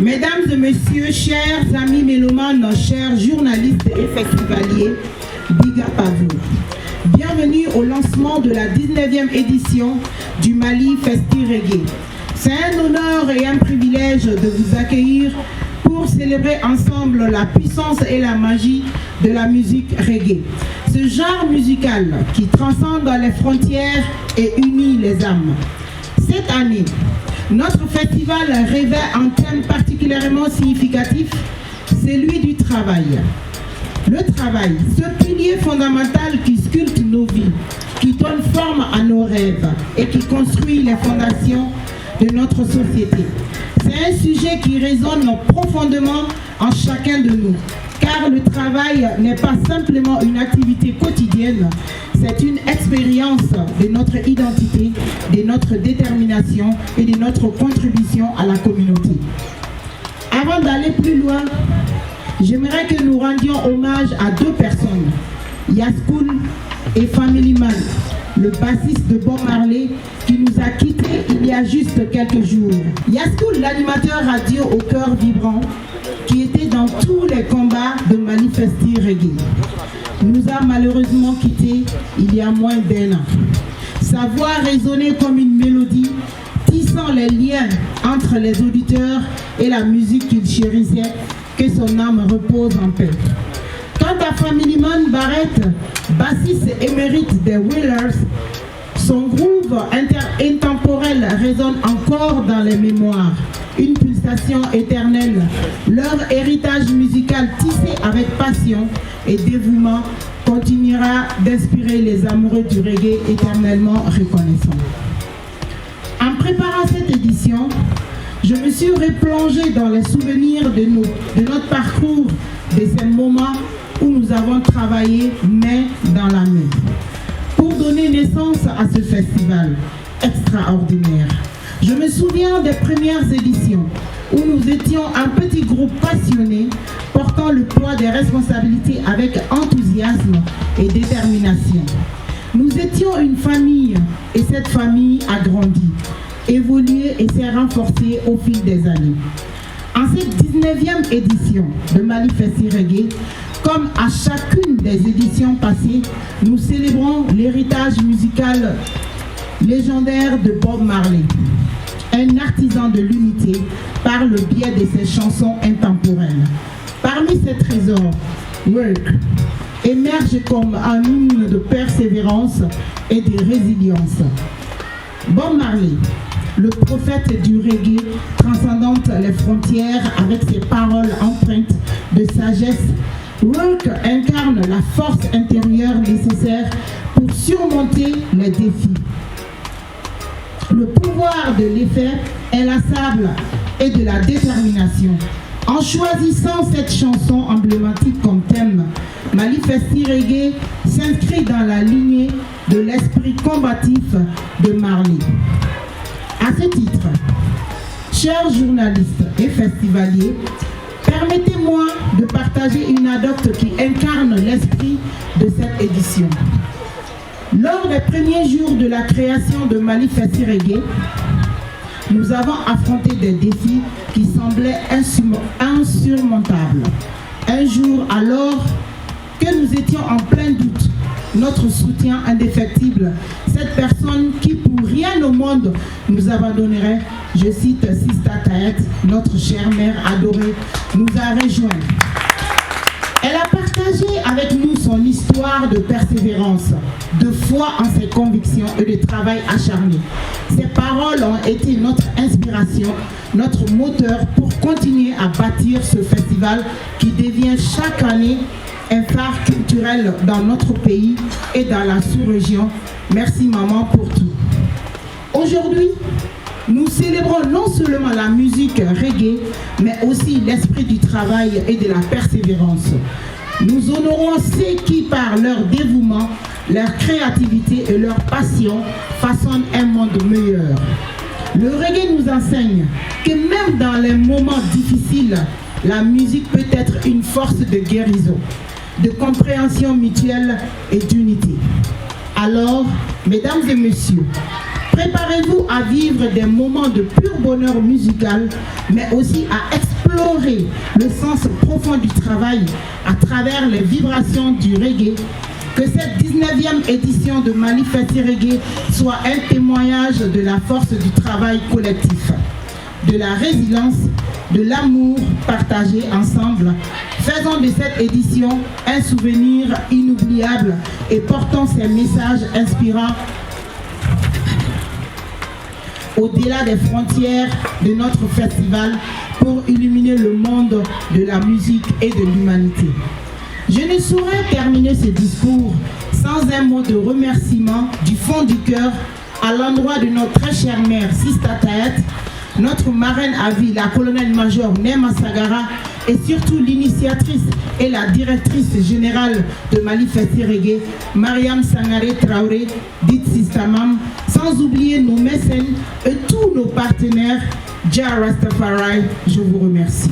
Mesdames et messieurs, chers amis mélomanes, chers journalistes et festivaliers, big up à vous. Bienvenue au lancement de la 19e édition du Mali Festi Reggae. C'est un honneur et un privilège de vous accueillir pour célébrer ensemble la puissance et la magie de la musique reggae. Ce genre musical qui transcende les frontières et unit les âmes. Cette année, notre festival revêt un thème particulièrement significatif, celui du travail. Le travail, ce pilier fondamental qui sculpte nos vies, qui donne forme à nos rêves et qui construit les fondations de notre société. C'est un sujet qui résonne profondément en chacun de nous, car le travail n'est pas simplement une activité quotidienne, c'est une expérience de notre identité, de notre détermination et de notre contribution à la communauté. Avant d'aller plus loin, j'aimerais que nous rendions hommage à deux personnes, Yaskoul et Family Man, le bassiste de Bob Marley, qui nous a quittés il y a juste quelques jours. Yaskoul, l'animateur radio au cœur vibrant, qui était dans tous les combats de Mali Festi Reggae, nous a malheureusement quittés il y a moins d'1 an. Sa voix résonnait comme une mélodie, tissant les liens entre les auditeurs et la musique qu'il chérissait. Que son âme repose en paix. Quant à Family Man Barrett, bassiste émérite des Wailers, son groove intemporel résonne encore dans les mémoires. Une pulsation éternelle, leur héritage musical tissé avec passion et dévouement continuera d'inspirer les amoureux du reggae éternellement reconnaissants. En préparant cette édition, je me suis replongée dans les souvenirs de notre parcours, de ces moments où nous avons travaillé main dans la main pour donner naissance à ce festival extraordinaire. Je me souviens des premières éditions où nous étions un petit groupe passionné portant le poids des responsabilités avec enthousiasme et détermination. Nous étions une famille et cette famille a grandi, évolué et s'est renforcée au fil des années. En cette 19e édition de Mali Festi Reggae, comme à chacune des éditions passées, nous célébrons l'héritage musical légendaire de Bob Marley, un artisan de l'unité par le biais de ses chansons intemporelles. Parmi ces trésors, Work émerge comme un hymne de persévérance et de résilience. Bob Marley, le prophète du reggae, transcendant les frontières avec ses paroles empreintes de sagesse, Work incarne la force intérieure nécessaire pour surmonter les défis. Le pouvoir de l'effet inlassable et de la détermination. En choisissant cette chanson emblématique comme thème, Mali Festi Reggae s'inscrit dans la lignée de l'esprit combatif de Marley. À ce titre, chers journalistes et festivaliers, permettez-moi de partager une anecdote qui incarne l'esprit de cette édition. Lors des premiers jours de la création de Mali Festi Reggae, nous avons affronté des défis qui semblaient insurmontables. Un jour, alors que nous étions en plein doute, notre soutien indéfectible, cette personne qui pour rien au monde nous abandonnerait, je cite Sista Taët, notre chère mère adorée, nous a rejoints. Elle a partagé avec nous son histoire de persévérance, de foi en ses convictions et de travail acharné. Ses paroles ont été notre inspiration, notre moteur pour continuer à bâtir ce festival qui devient chaque année un phare culturel dans notre pays et dans la sous-région. Merci maman pour tout. Aujourd'hui, nous célébrons non seulement la musique reggae, mais aussi l'esprit du travail et de la persévérance. Nous honorons ceux qui, par leur dévouement, leur créativité et leur passion, façonnent un monde meilleur. Le reggae nous enseigne que même dans les moments difficiles, la musique peut être une force de guérison, de compréhension mutuelle et d'unité. Alors, mesdames et messieurs, Préparez-vous à vivre des moments de pur bonheur musical, mais aussi à explorer le sens profond du travail à travers les vibrations du reggae. Que cette 19e édition de Mali Festi Reggae soit un témoignage de la force du travail collectif, de la résilience, de l'amour partagé ensemble. Faisons de cette édition un souvenir inoubliable et portons ces messages inspirants au-delà des frontières de notre festival pour illuminer le monde de la musique et de l'humanité. Je ne saurais terminer ce discours sans un mot de remerciement du fond du cœur à l'endroit de notre très chère mère Sista Taët, notre marraine à vie, la colonel-major Nema Sagara, et surtout l'initiatrice et la directrice générale de Mali Festi Reggae, Mariam Sangaré Traoré, dite Sista Mam, sans oublier nos mécènes et tous nos partenaires. Jah Rastafari, je vous remercie.